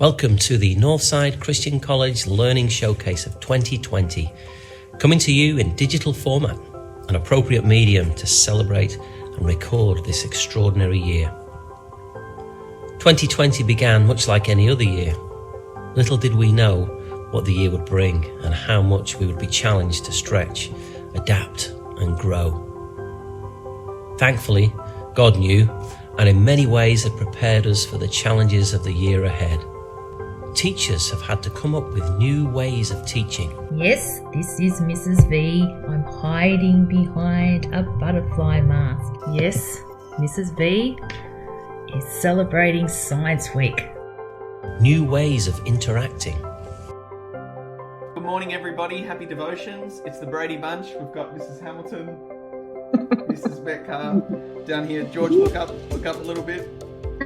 Welcome to the Northside Christian College Learning Showcase of 2020, coming to you in digital format, an appropriate medium to celebrate and record this extraordinary year. 2020 began much like any other year. Little did we know what the year would bring and how much we would be challenged to stretch, adapt and grow. Thankfully, God knew and in many ways had prepared us for the challenges of the year ahead. Teachers have had to come up with new ways of teaching. Yes, this is Mrs. V. I'm hiding behind a butterfly mask. Yes, Mrs. V is celebrating Science Week. New ways of interacting. Good morning, everybody. Happy devotions. It's the Brady Bunch. We've got Mrs. Hamilton, Mrs. Metcalf down here. George, look up a little bit.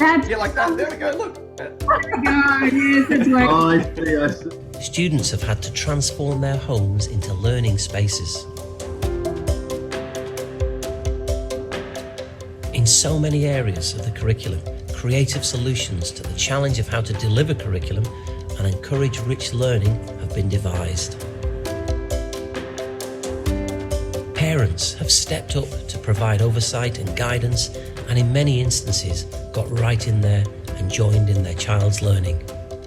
Yeah, like that. There we go. Look. Students have had to transform their homes into learning spaces. In so many areas of the curriculum, creative solutions to the challenge of how to deliver curriculum and encourage rich learning have been devised. Parents have stepped up to provide oversight and guidance, and in many instances got right in there and joined in their child's learning.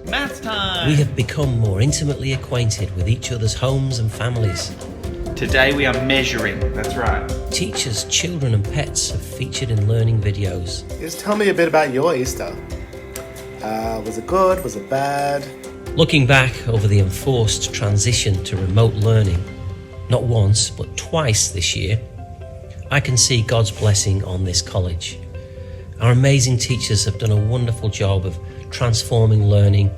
Math time! We have become more intimately acquainted with each other's homes and families. Today we are measuring. That's right. Teachers, children and pets have featured in learning videos. Just tell me a bit about your Easter. Was it good? Was it bad? Looking back over the enforced transition to remote learning, not once but twice this year, I can see God's blessing on this college. Our amazing teachers have done a wonderful job of transforming learning,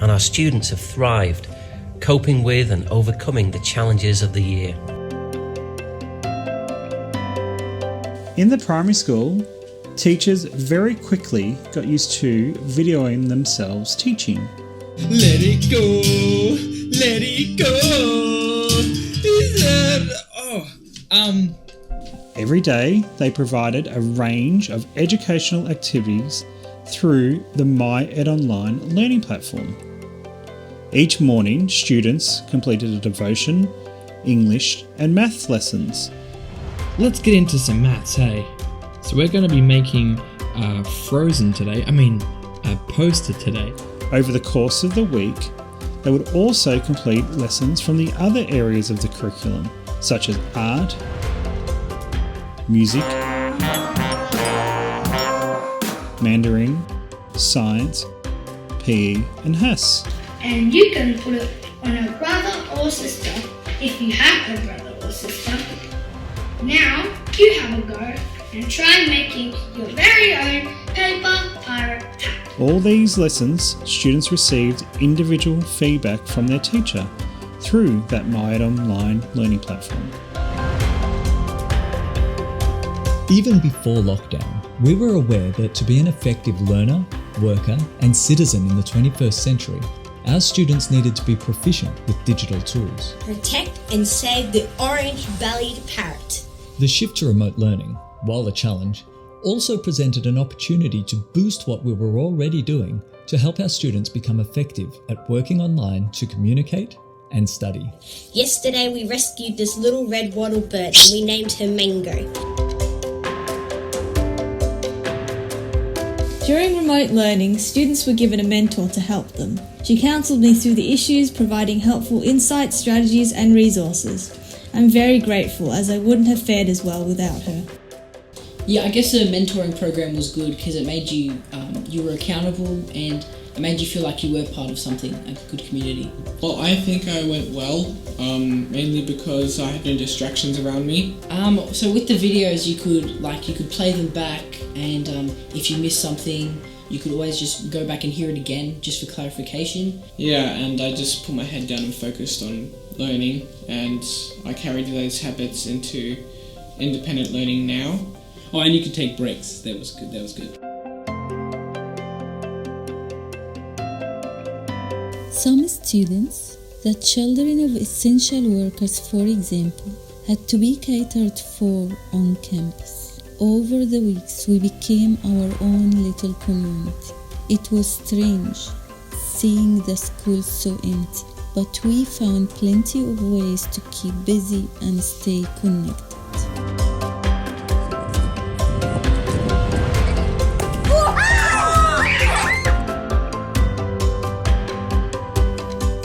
and our students have thrived, coping with and overcoming the challenges of the year. In the primary school, teachers very quickly got used to videoing themselves teaching. Let it go, let it go. Every day, they provided a range of educational activities through the myEd Online learning platform. Each morning, students completed a devotion, English and maths lessons. Let's get into some maths, hey? So we're going to be making a poster today. Over the course of the week, they would also complete lessons from the other areas of the curriculum, such as art, music, Mandarin, science, PE and HASS. And you can put it on a brother or sister if you have a brother or sister. Now you have a go and try making your very own paper pirate hat. All these lessons, students received individual feedback from their teacher through that myEd Online learning platform. Even before lockdown, we were aware that to be an effective learner, worker, and citizen in the 21st century, our students needed to be proficient with digital tools. Protect and save the orange-bellied parrot. The shift to remote learning, while a challenge, also presented an opportunity to boost what we were already doing to help our students become effective at working online to communicate and study. Yesterday we rescued this little red wattle bird and we named her Mango. During remote learning, students were given a mentor to help them. She counselled me through the issues, providing helpful insights, strategies and resources. I'm very grateful, as I wouldn't have fared as well without her. Yeah, I guess the mentoring program was good because it made you were accountable and it made you feel like you were part of something, a good community. Well, I think I went well, mainly because I had no distractions around me. So with the videos, you could play them back, and if you missed something, you could always just go back and hear it again, just for clarification. Yeah, and I just put my head down and focused on learning, and I carried those habits into independent learning now. Oh, and you could take breaks. That was good. Some students, the children of essential workers, for example, had to be catered for on campus. Over the weeks, we became our own little community. It was strange, seeing the school so empty, but we found plenty of ways to keep busy and stay connected.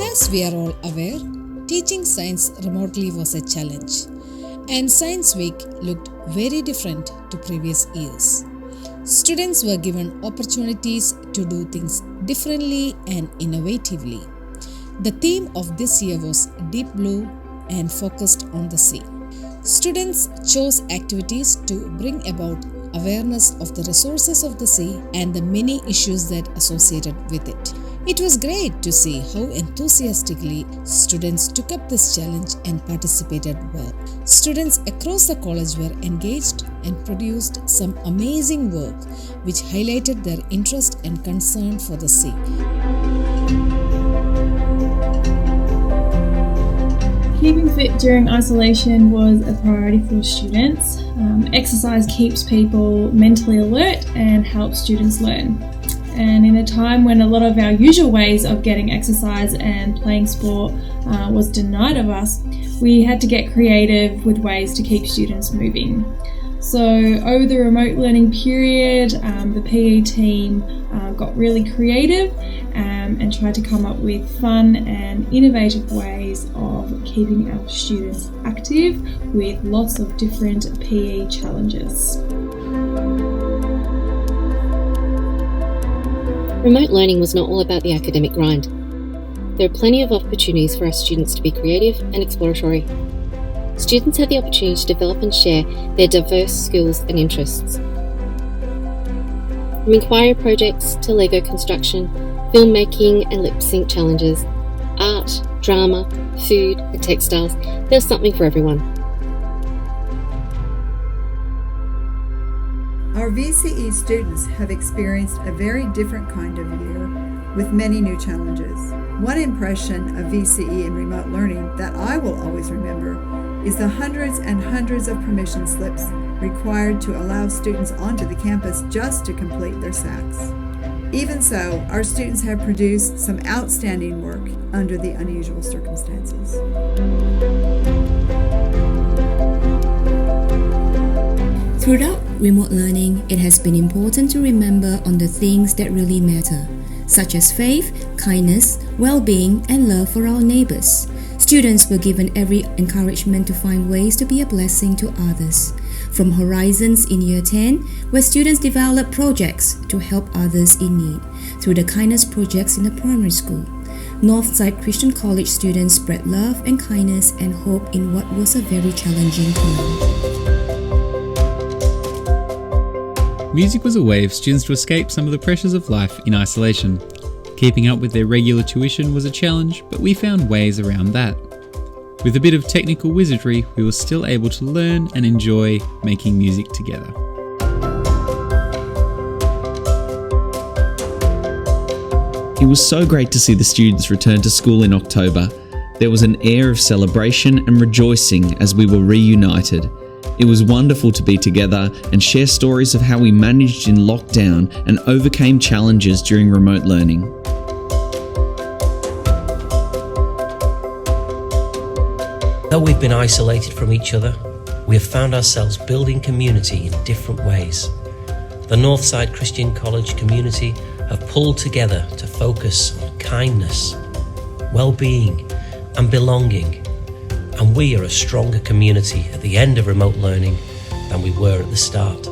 As we are all aware, teaching science remotely was a challenge, and Science Week looked very different to previous years. Students were given opportunities to do things differently and innovatively. The theme of this year was Deep Blue and focused on the sea. Students chose activities to bring about awareness of the resources of the sea and the many issues that associated with it. It was great to see how enthusiastically students took up this challenge and participated well. Students across the college were engaged and produced some amazing work which highlighted their interest and concern for the sea. Keeping fit during isolation was a priority for students. Exercise keeps people mentally alert and helps students learn. And in a time when a lot of our usual ways of getting exercise and playing sport was denied of us, we had to get creative with ways to keep students moving. So over the remote learning period, the PE team got really creative and tried to come up with fun and innovative ways of keeping our students active with lots of different PE challenges. Remote learning was not all about the academic grind. There are plenty of opportunities for our students to be creative and exploratory. Students had the opportunity to develop and share their diverse skills and interests. From inquiry projects to Lego construction, filmmaking and lip sync challenges, art, drama, food and textiles, there's something for everyone. Our VCE students have experienced a very different kind of year with many new challenges. One impression of VCE and remote learning that I will always remember is the hundreds and hundreds of permission slips required to allow students onto the campus just to complete their SACs. Even so, our students have produced some outstanding work under the unusual circumstances. Throughout remote learning, it has been important to remember on the things that really matter, such as faith, kindness, well-being, and love for our neighbors. Students were given every encouragement to find ways to be a blessing to others. From Horizons in Year 10, where students develop projects to help others in need, through the kindness projects in the primary school. Northside Christian College students spread love and kindness and hope in what was a very challenging time. Music was a way for students to escape some of the pressures of life in isolation. Keeping up with their regular tuition was a challenge, but we found ways around that. With a bit of technical wizardry, we were still able to learn and enjoy making music together. It was so great to see the students return to school in October. There was an air of celebration and rejoicing as we were reunited. It was wonderful to be together and share stories of how we managed in lockdown and overcame challenges during remote learning. Though we've been isolated from each other, we have found ourselves building community in different ways. The Northside Christian College community have pulled together to focus on kindness, well-being and belonging. And we are a stronger community at the end of remote learning than we were at the start.